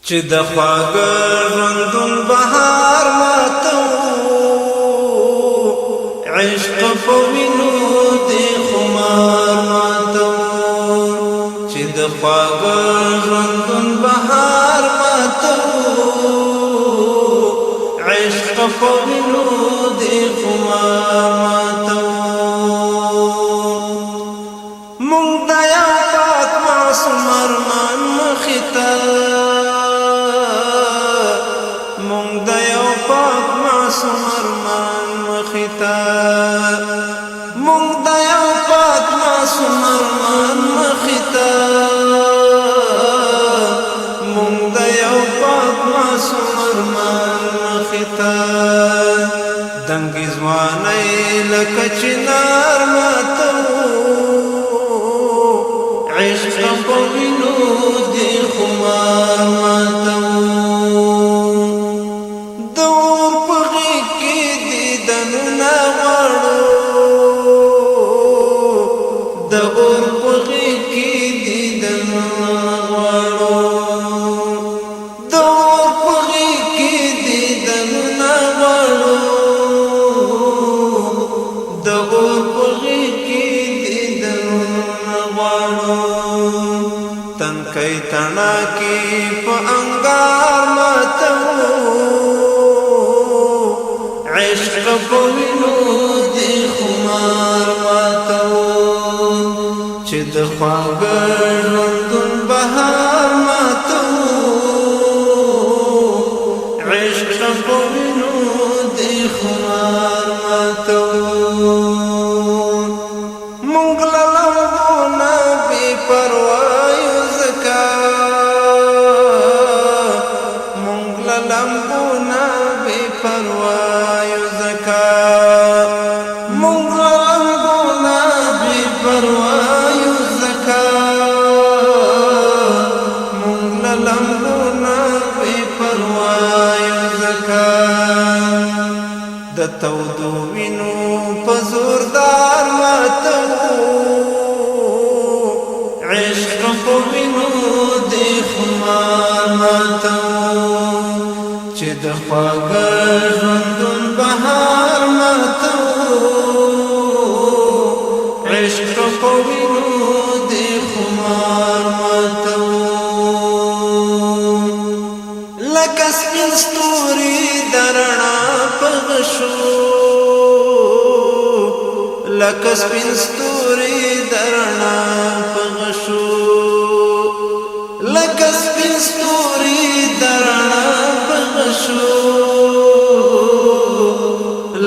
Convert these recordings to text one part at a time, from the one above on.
چې د خواږه ژوندون بهار ماته عشق په وینو دې خمار ماته چې د خواږه ژوندون بهار ماته عشق په وینو دې خمار ماته مونږ د یو پاک معصوم ارمان مخې ته مونږ د یو پاک معصوم ارمان مخې ته مونږ د یو پاک معصوم ارمان مخې ته مونږ د یو پاک معصوم ارمان مخې ته دنګې ځوانۍ لکه چنار ماته عشق په وینو دې خمار ماته د اور په غېږ کې دیدنونه غواړو د اور په غېږ کې دیدنونه غواړو د اور په غېږ کې دیدنونه غواړو د اور په غېږ کې دیدنونه غواړو تنکۍ تڼاکې په انګار ماته عشق په وینو دې خمار ماته چې د خواږه ژوندون بهار ماته عشق په وینو دې خمار ماته مونږ له لمبونه بې پروا یو ځکه مونږ له لمبونه بې پروا یو ځکه مونږ له لمبونه بې پروا یو ځکه مونږ له لمبونه بې پروا یو ځکه د تودو وینو په زوردار ماته عشق په وینو دې خمار ماته چې د خواږه ژوندون بهار ماته عشق په وینو دې خمار ماته لکه سپین ستوري د رڼا په غشو لکه سپین ستوري د رڼا په غشو لکه سپین ستوري د رڼا په غشو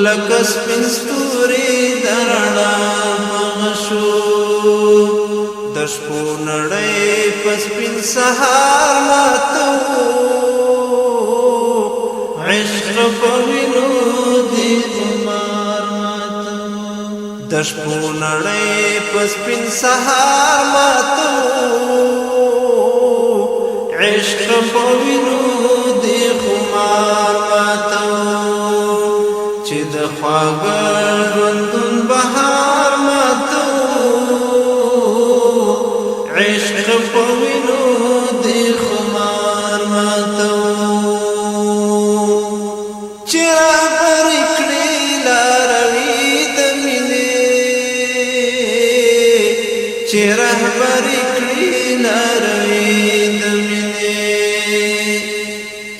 لکه سپین ستوري د رڼا په غشو د شپو نړۍ په سپین سهار ماته عشق په وینو دې خمار ماته د شپو نړۍ په سپین سهار ماته عشق په وینو دې خمار ماته چې د خواږه ژوندون بهار ماته عشق په وینو دې خمار ماته چې رهبري کړي لاروي د مینې چې رهبري کړي لاروي د مینې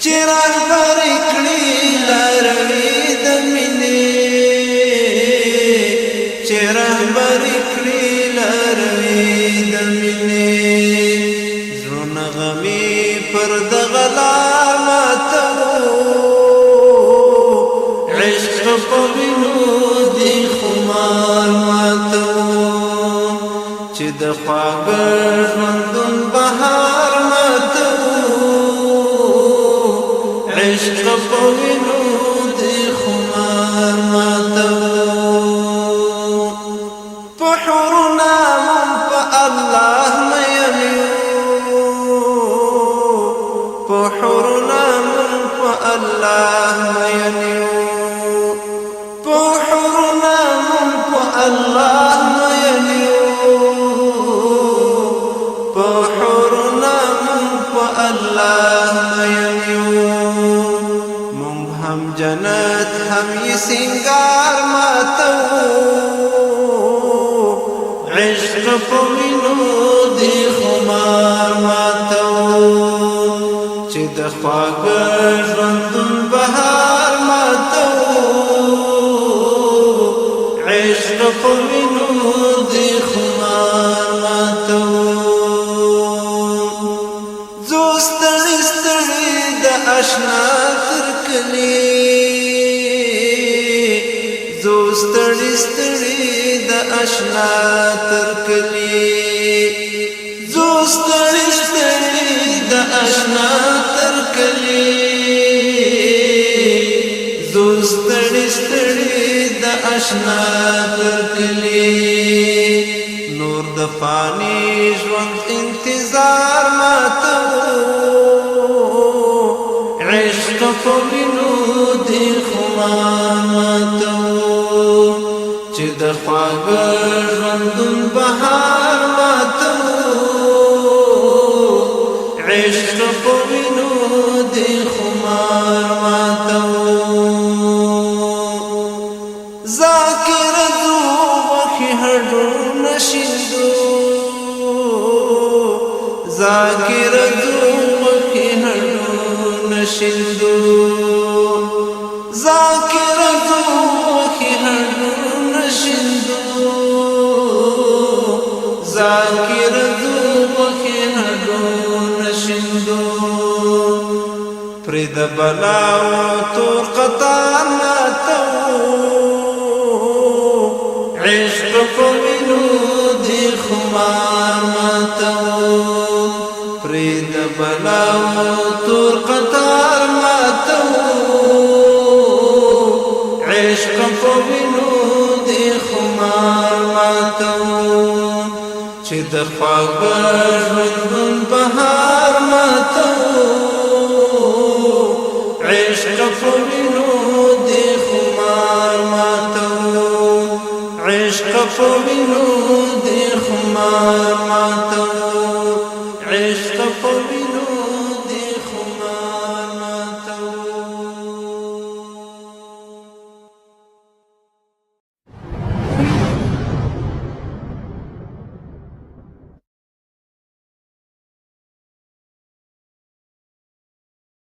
چې رهبري کړي لاروي د مینې چې رهبري کړي لاروي د مینې زړونه غمي پر دغه لار ماته عشق په وینو دې خمار ماته چې د خواږه ژوندون بهار ماته عشق په وینو دې خمار ماته په حورنا مون په الله مین یو په حورنا مون په الله مین یو په حورنا مون په الله مین یو په حورنا مون په الله چې د خواږه ژوندون بهار ماتو عشق په وینو دې خمار ماتو زو ستړي ستړي د اشنا تر کلی زو ستړي ستړي د اشنا تر کلی زو ستړي ستړي د اشنا تر کلی زو ستړي ستړي د اشنا تر کلی نور د فانی ژوند انتظار ماتو عشق په وینو دې خمار ماتو چې د خواږه ژوندون بهار ماتو عشق په وینو دې خمار ماتو ذاکر دو وخی هډو نشیندو ذاکر دو وخی هډو نشیندو ذاکر دو وخی هډو نشیندو ذاکر دو وخی هډو نشیندو پرد بلاو تور قطار ماتو عشق په وینو دې خمار ماتو پرد بلاو تور قطار ماتو عشق په وینو دې خمار ماتو چې د خواږه ژوندون بهار ماتو عشق په وینو دې خمار ماتو عشق په وینو دې خمار ماتو